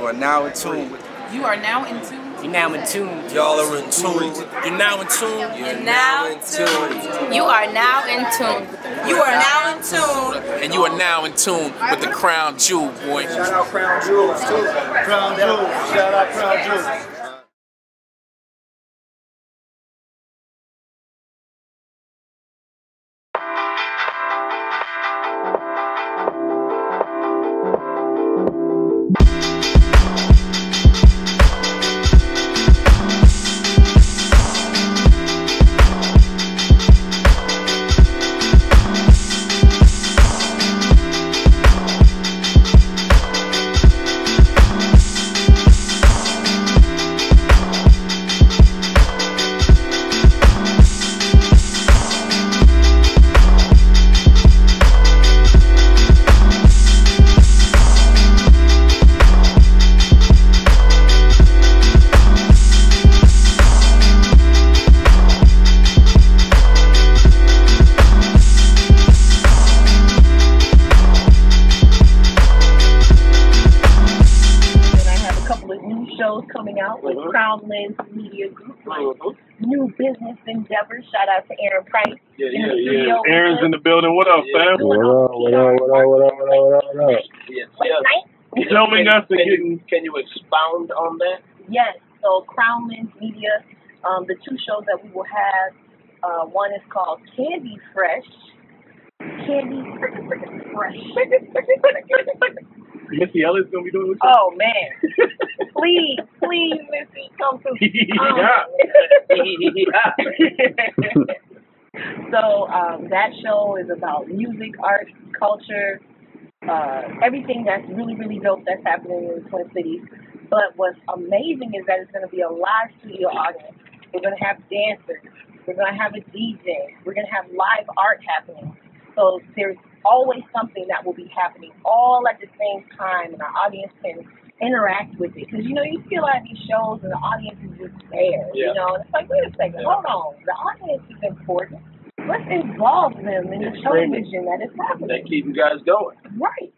are now in tune with. You are now in tune. You're now in tune. Y'all are in tune. You're now in tune. You're now in tune. You are now in tune. You are now in tune. And you are now in tune with the Crown Jewel, boy. Shout out Crown Jewels too. Crown Jewels. Shout out Crown Jewels. Coming out with Crown Lens Media Group. New business endeavors. Shout out to Aaron Price. Yeah. Aaron's in the building. What up, fam? What up? Filming us and getting. Can you expound on that? Yes. So Crown Lens Media, the two shows that we will have, one is called Candy Fresh. Candy Fresh. Missy Elliott's gonna be doing it. Oh man, please, Missy, come through. So that show is about music, art, culture, everything that's really, really dope that's happening in the Twin Cities. But what's amazing is that it's going to be a live studio audience. We're going to have dancers. We're going to have a DJ. We're going to have live art happening. So there's always something that will be happening all at the same time, and our audience can interact with it. Because, you know, you feel like these shows and the audience is just there, you know. And it's like, wait a second, hold on. The audience is important. Let's involve them in the television that is happening. They keep you guys going. Right.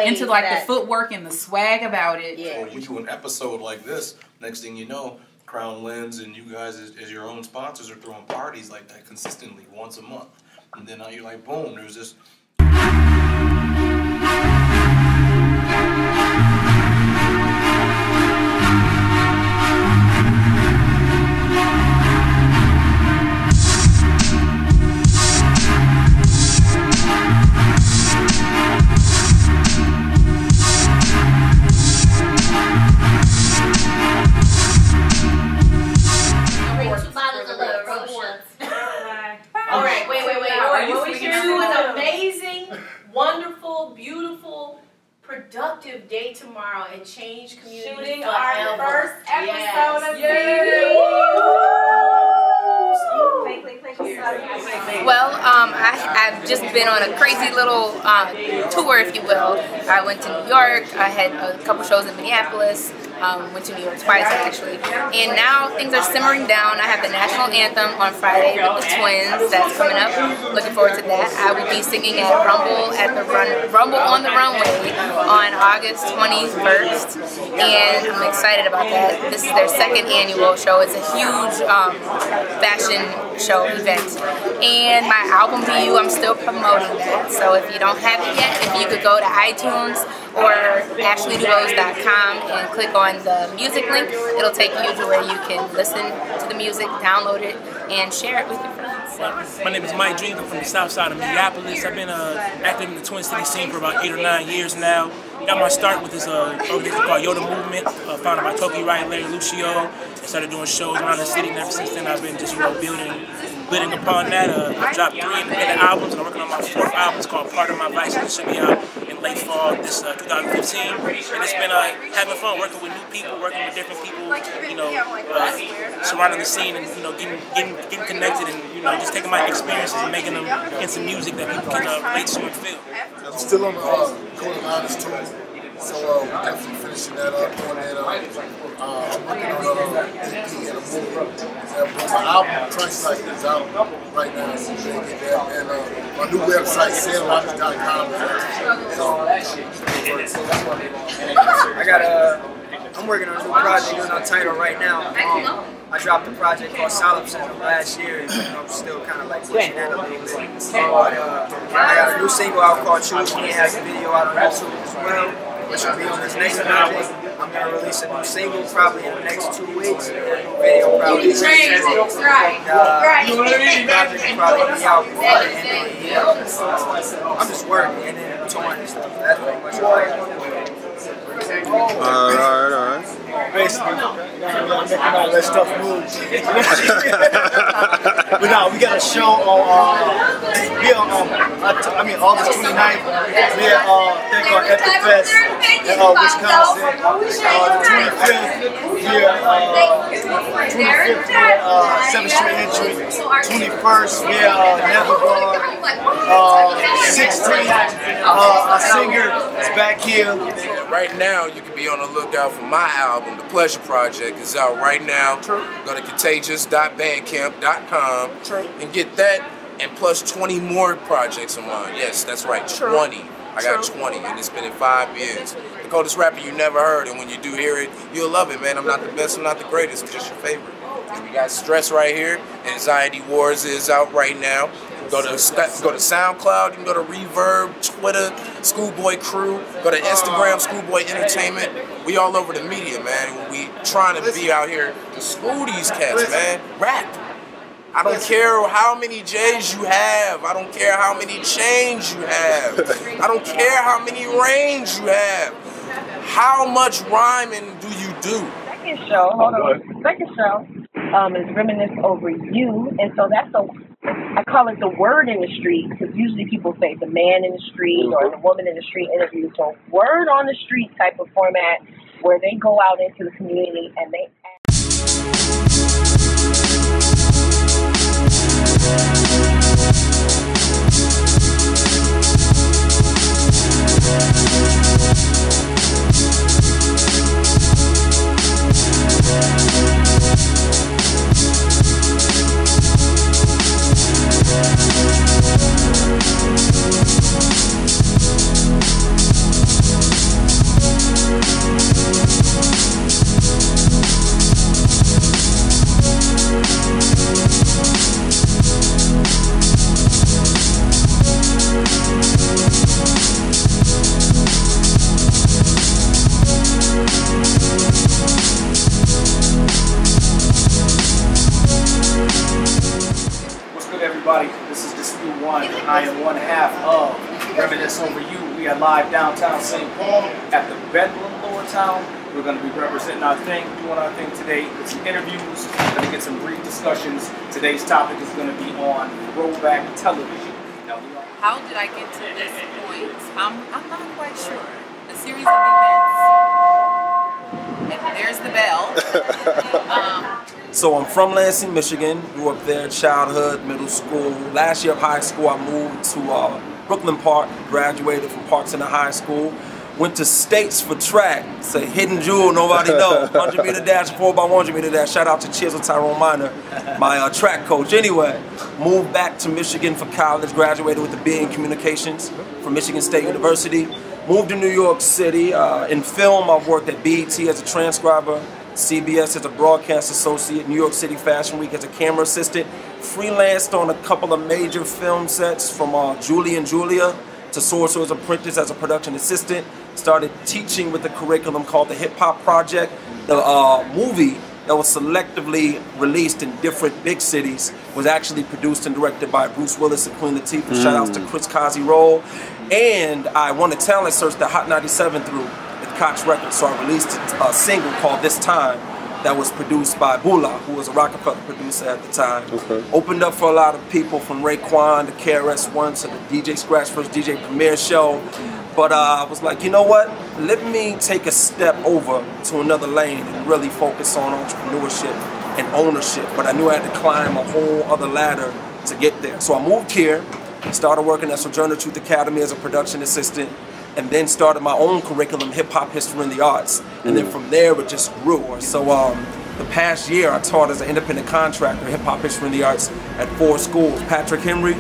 Into like the footwork and the swag about it. Yeah. When you do an episode like this, next thing you know, Crown Lens and you guys as your own sponsors are throwing parties like that consistently once a month. And then now you're like, boom, there's this. productive day tomorrow and change community Shooting forever. our first episode Yes. of Well, I've just been on a crazy little tour, if you will. I went to New York, I had a couple shows in Minneapolis, went to New York twice actually, and now things are simmering down. I have the national anthem on Friday with the Twins, that's coming up. Looking forward to that. I will be singing at Rumble on the Runway on August 21st, and I'm excited about that. This is their second annual show. It's a huge fashion show event, and my album VU, I'm still promoting that. So if you don't have it yet, if you could go to iTunes or AshleyDuBose.com and click on the music link, it'll take you to where you can listen to the music, download it, and share it with your friends. My name is Mike Dreams. I'm from the south side of Minneapolis. I've been active in the Twin City scene for about 8 or 9 years now. Got my start with this organization called Yoda Movement, founded by Toki Wright, Larry Lucio. I started doing shows around the city, and ever since then I've been just building upon that. I dropped 3 independent albums, and I'm working on my 4th album. It's called Part of My Vice, and it should be out in late fall this 2015. And it's been having fun working with new people, working with different people, you know, surrounding the scene, and you know, getting connected, and you know, just taking my experiences and making them into music that people can relate to and feel. I'm still on the Code of Honest tour, so definitely finishing that up, and then I'm working on an EP and a movie. My album, Christ Like, is out right now, so you can get that, and my new website, SailRockets.com, I'm working on a new project on our title right now. I dropped a project called Solemn Syndrome last year, and I'm still kind of like pushing that a little bit. I got a new single out called Choose Me. It has a video out on YouTube as well, which will be on this next project. I'm going to release a new single probably in the next 2 weeks, and a new video probably in the next 2 weeks. The project will probably be out before the end of the year. I'm just working and then touring and stuff. That's pretty much all I am. Alright. Basically, making all that stuff move. But no, we got a show on August 29th. We at Epic Fest in Wisconsin. The 25th, we're 7th Street Entry. 21st, we're Never Bar. 16th, our singer is back here. Right now, you can be on the lookout for my album, The Pleasure Project. It's out right now. Go to contagious.bandcamp.com and get that, and plus 20 more projects of mine. Yes, that's right, 20. I got 20, and it's been in 5 years. The coldest rapper you never heard, and when you do hear it, you'll love it, man. I'm not the best, I'm not the greatest, I'm just your favorite. And we got Stress right here. Anxiety Wars is out right now. Go to SoundCloud, you can go to Reverb, Twitter, Schoolboy Crew, go to Instagram, Schoolboy Entertainment. We all over the media, man. We trying to be out here to school these cats, man. Rap. I don't care how many J's you have. I don't care how many chains you have. I don't care how many range you have. How much rhyming do you do? Second show, hold on. Second show is Reminisce Over You, and so that's I call it the word in the street, because usually people say the man in the street or the woman in the street interview. So word on the street type of format where they go out into the community and they This is Dispute One. I am one half of Reminisce Over You. We are live downtown St. Paul at the Bedlam Lower Town. We're going to be representing our thing, doing our thing today with some interviews. We're going to get some brief discussions. Today's topic is going to be on throwback television. How did I get to this point? I'm not quite sure. a series of events. And there's the bell. So I'm from Lansing, Michigan. Grew up there, childhood, middle school. Last year of high school, I moved to Brooklyn Park. Graduated from Park Center High School. Went to States for track. It's a hidden jewel, nobody knows. 100 meter dash, 4x100 meter dash. Shout out to Chisel Tyrone Minor, my track coach. Anyway, moved back to Michigan for college. Graduated with a BA in Communications from Michigan State University. Moved to New York City. In film, I've worked at BET as a transcriber, CBS as a broadcast associate, New York City Fashion Week as a camera assistant. Freelanced on a couple of major film sets from Julie and Julia to Sorcerer's Apprentice as a production assistant. Started teaching with a curriculum called the Hip Hop Project. The movie that was selectively released in different big cities was actually produced and directed by Bruce Willis and Queen Latifah. Shout outs to Chris Kazi Roll. And I won a talent search that Hot 97 through with Cox Records. So I released a single called This Time that was produced by Bula, who was a Rockefeller producer at the time. Opened up for a lot of people from Raekwon to KRS-One to the DJ Scratch First DJ Premiere show. But I was like, you know what? Let me take a step over to another lane and really focus on entrepreneurship and ownership. But I knew I had to climb a whole other ladder to get there. So I moved here, started working at Sojourner Truth Academy as a production assistant, and then started my own curriculum, Hip Hop History and the Arts. And then from there, it just grew. So the past year, I taught as an independent contractor, Hip Hop History and the Arts at 4 schools. Patrick Henry,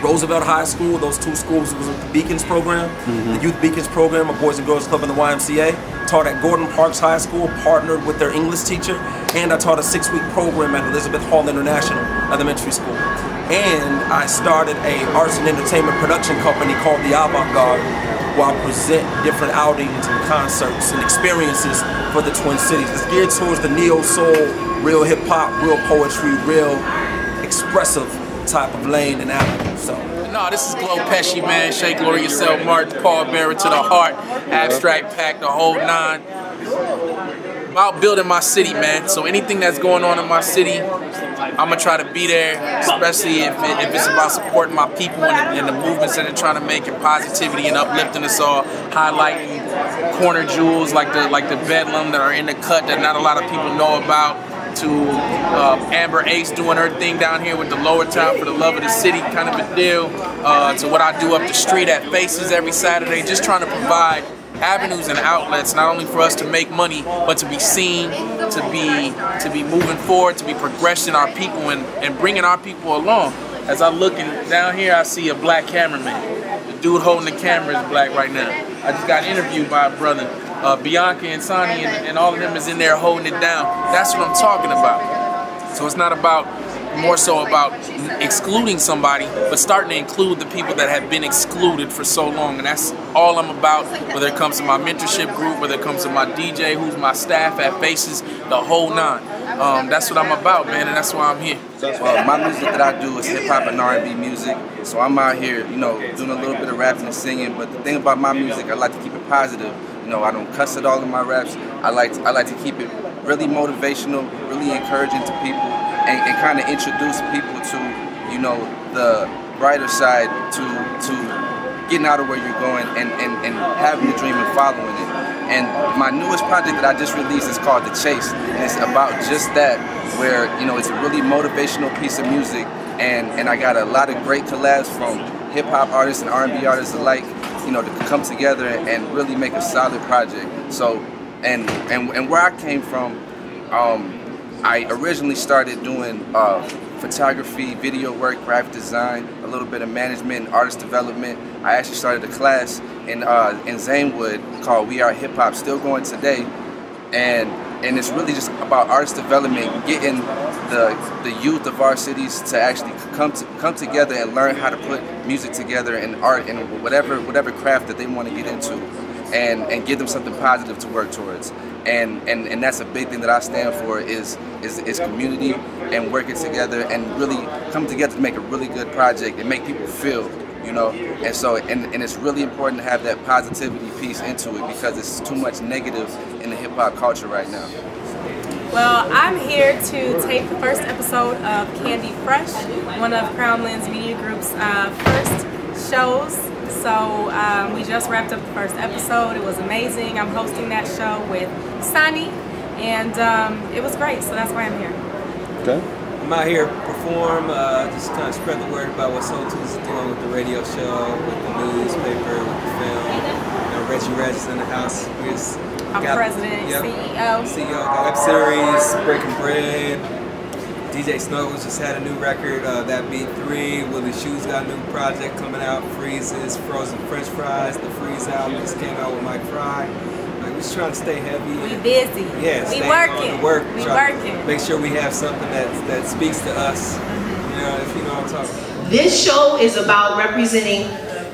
Roosevelt High School, those 2 schools was with the Beacons program, the Youth Beacons program, a Boys and Girls Club in the YMCA. Taught at Gordon Parks High School, partnered with their English teacher, and I taught a 6-week program at Elizabeth Hall International Elementary School. And I started a arts and entertainment production company called The Avant-Garde, where I present different outings and concerts and experiences for the Twin Cities. It's geared towards the neo-soul, real hip-hop, real poetry, real expressive type of lane and avenue. So. No, this is Glow Pesci, man. Shay Glory yourself, Martin, Paul Bearer to the heart, Abstract Pack, the whole 9. About building my city, man. So anything that's going on in my city, I'm gonna try to be there, especially if it's about supporting my people and the movements that they're trying to make, and positivity and uplifting us all, highlighting corner jewels like the Bedlam that are in the cut that not a lot of people know about, to Amber Ace doing her thing down here with the Lower Town for the love of the city kind of a deal, to what I do up the street at Faces every Saturday, just trying to provide avenues and outlets, not only for us to make money, but to be seen, to be moving forward, to be progressing our people and bringing our people along. As I look down here, I see a black cameraman. The dude holding the camera is black right now. I just got interviewed by a brother. Bianca and Sonny and all of them is in there holding it down. That's what I'm talking about. So it's not about, more so about excluding somebody, but starting to include the people that have been excluded for so long. And that's all I'm about, whether it comes to my mentorship group, whether it comes to my DJ, who's my staff at Faces, the whole 9. That's what I'm about, man, and that's why I'm here. My music that I do is hip-hop and R&B music. So I'm out here, you know, doing a little bit of rapping and singing. But the thing about my music, I like to keep it positive. You know, I don't cuss at all in my raps. I like to keep it really motivational, really encouraging to people, and kind of introduce people to, you know, the brighter side, to getting out of where you're going and having the dream and following it. And my newest project that I just released is called The Chase, and it's about just that, where, you know, it's a really motivational piece of music, and I got a lot of great collabs from hip-hop artists and R&B artists alike, you know, to come together and really make a solid project. So, and where I came from, I originally started doing photography, video work, graphic design, a little bit of management and artist development. I actually started a class in Zanewood called We Are Hip Hop, still going today, and it's really just about artist development, getting the youth of our cities to actually come together and learn how to put music together and art and whatever craft that they want to get into, and give them something positive to work towards. And that's a big thing that I stand for is community and working together and really come together to make a really good project and make people feel, you know. And so and it's really important to have that positivity piece into it, because it's too much negative in the hip hop culture right now. Well, I'm here to tape the first episode of Candy Fresh, one of Crown Lens Media Group's first shows. So we just wrapped up the first episode. It was amazing. I'm hosting that show with Sunny, and it was great. So that's why I'm here. Okay. I'm out here to perform, just kind of spread the word about what Soul Tuesday is doing with the radio show, with the newspaper, with the film. You know, Reggie Reg is in the house. I'm president, CEO. CEO, got web series, Breaking Bread. DJ Snows just had a new record, That Beat 3. Willie Shoes got a new project coming out, Freeze's Frozen French Fries. The Freeze album just came out with Mike Fry. Like, we're just trying to stay heavy. We busy. Yeah, we working. We working. Make sure we have something that speaks to us. You know, if you know what I'm talking about. This show is about representing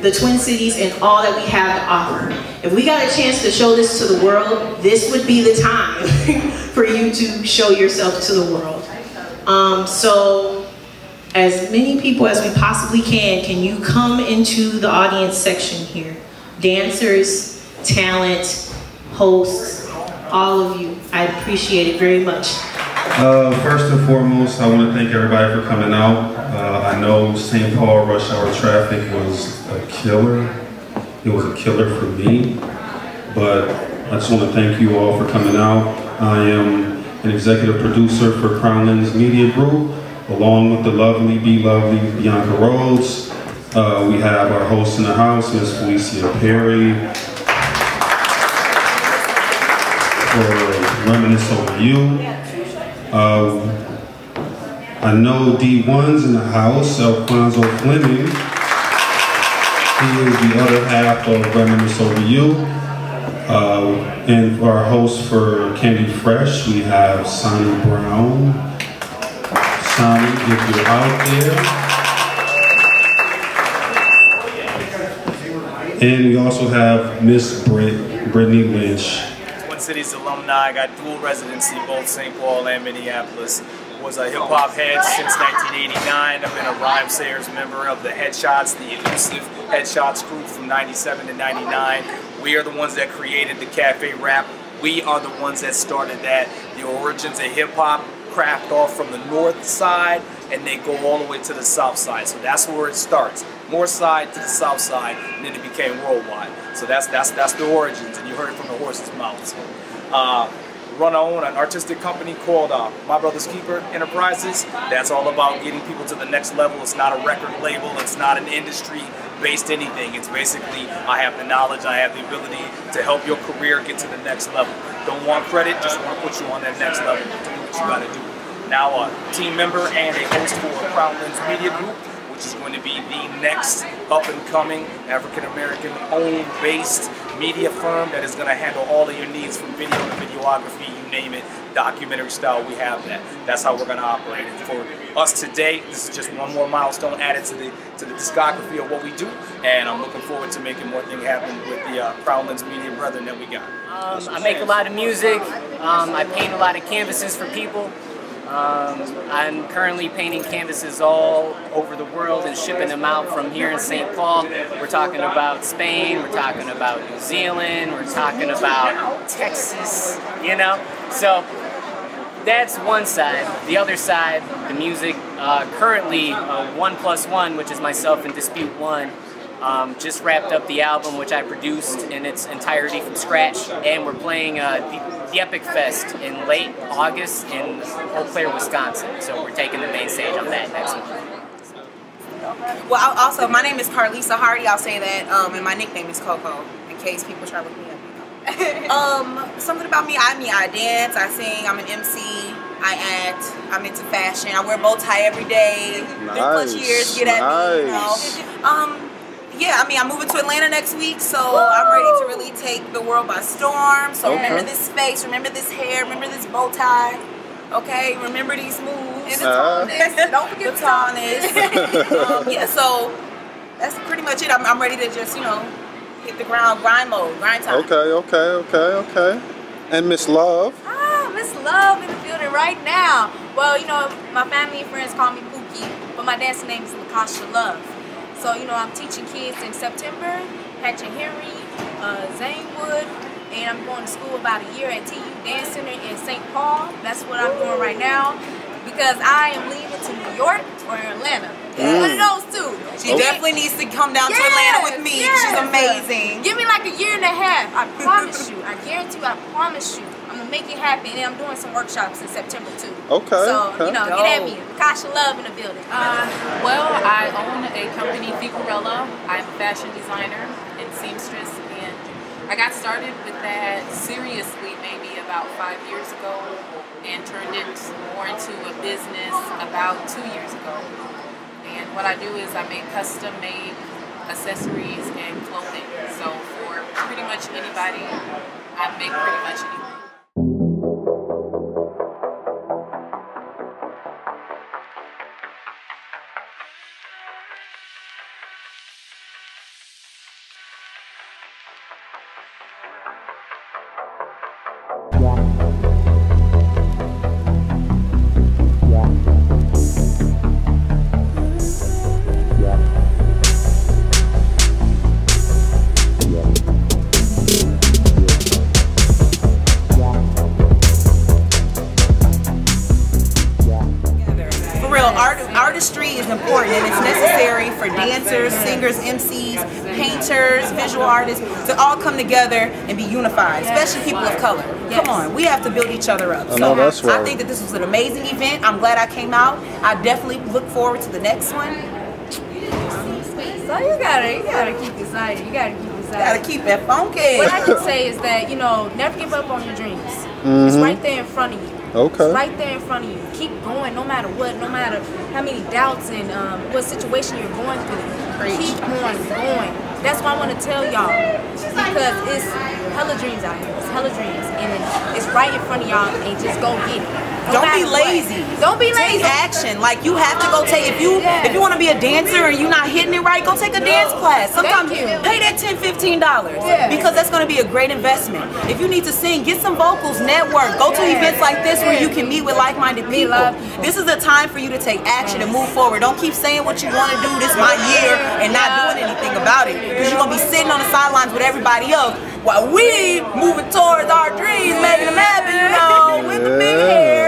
the Twin Cities and all that we have to offer. If we got a chance to show this to the world, this would be the time for you to show yourself to the world. So as many people as we possibly can you come into the audience section here? Dancers, talent, hosts, all of you. I appreciate it very much. First and foremost, I want to thank everybody for coming out. I know St. Paul rush hour traffic was a killer. It was a killer for me, but I just want to thank you all for coming out. I am an executive producer for Crownlands Media Group, along with the lovely, be-lovely Bianca Rhodes. We have our host in the house, Ms. Felicia Perry, for Reminisce Over You. I know D1's in the house, Alfonso Fleming. He is the other half of Reminisce Over You. And for our host for Candy Fresh, we have Sonny Brown. Sonny, if you're out there. And we also have Miss Brittany Lynch. Twin Cities alumni. I got dual residency, both St. Paul and Minneapolis. Was a hip-hop head since 1989. I've been a Rhyme Sayers member of the Headshots, the elusive Headshots crew from 97 to 99. We are the ones that created the cafe rap. We are the ones that started that. The origins of hip-hop craft off from the north side, and they go all the way to the south side. So that's where it starts. North side to the south side, and then it became worldwide. So that's the origins, and you heard it from the horse's mouth. So, run our own an artistic company called My Brother's Keeper Enterprises. That's all about getting people to the next level. It's not a record label. It's not an industry-based anything. It's basically, I have the knowledge, I have the ability to help your career get to the next level. Don't want credit, just want to put you on that next level to do what you got to do. Now a team member and a host for Crownlands Media Group, which is going to be the next up-and-coming African-American owned based media firm that is going to handle all of your needs from video to videography, you name it, documentary style, we have that. That's how we're going to operate. And for us today, this is just one more milestone added to the discography of what we do, and I'm looking forward to making more things happen with the Crownlands Media brethren that we got. I make a lot of music. I paint a lot of canvases for people. I'm currently painting canvases all over the world and shipping them out from here in St. Paul. We're talking about Spain, we're talking about New Zealand, we're talking about Texas, you know? So that's one side. The other side, the music, currently 1+1, which is myself and Dispute One, just wrapped up the album, which I produced in its entirety from scratch, and we're playing the Epic Fest in late August in Eau Claire, Wisconsin. So we're taking the main stage on that next month. Well, also, my name is Carlisa Hardy. I'll say that, and my nickname is Coco, in case people try to look me up. Something about me, I dance, I sing, I'm an MC, I act, I'm into fashion, I wear a bow tie every day, 3+ years, get at me, you know. Yeah, I mean, I'm moving to Atlanta next week, so I'm ready to really take the world by storm. So remember this face, remember this hair, remember this bow tie. Okay, remember these moves. And the tallness. Don't forget the tallness. Yeah, so that's pretty much it. I'm ready to just, you know, hit the ground, grind mode, grind time. Okay. And Miss Love? Miss Love in the building right now. Well, you know, my family and friends call me Pookie, but my dancing name is Lakasha Love. So, you know, I'm teaching kids in September, Hatch and Henry, Zanewood, and I'm going to school about a year at TU Dance Center in St. Paul. That's what I'm doing right now, because I am leaving to New York or Atlanta. One of those two. She definitely needs to come down to Atlanta with me. She's amazing. Give me like a year and a half. I promise you. I guarantee you. I promise you. I'm gonna make it happen. And I'm doing some workshops in September too. Okay. So you know, get at me. Kasha Love in the building. Well, I own a company, Figurella. I'm a fashion designer and seamstress, and I got started with that seriously maybe about 5 years ago, and turned it more into a business about 2 years ago. And what I do is I make custom-made accessories and clothing. So for pretty much anybody, I make pretty much anything. Artistry is important, and it's necessary for dancers, singers, MCs, painters, visual artists to all come together and be unified, especially people of color. Come on, we have to build each other up. I know that's right. I think that this was an amazing event. I'm glad I came out. I definitely look forward to the next one. So you gotta keep excited. You gotta keep excited. Gotta keep it funky. What I can say is that, you know, never give up on your dreams. It's right there in front of you. Okay. It's right there in front of you. Keep going no matter what, no matter how many doubts and what situation you're going through. Keep on going. That's what I want to tell y'all. Because it's hella dreams out here. It's hella dreams. And it's right in front of y'all, and just go get it. Don't be lazy. Don't be lazy. Take action. Like, you have to go take, if you want to be a dancer and you're not hitting it right, go take a dance class. Sometimes pay that $10, $15 because that's going to be a great investment. If you need to sing, get some vocals, network. Go to events like this where you can meet with like-minded people. This is a time for you to take action and move forward. Don't keep saying what you want to do, this my year, and not doing anything about it, because you're going to be sitting on the sidelines with everybody else while we moving towards our dreams, making them happen, you know, with the big hair.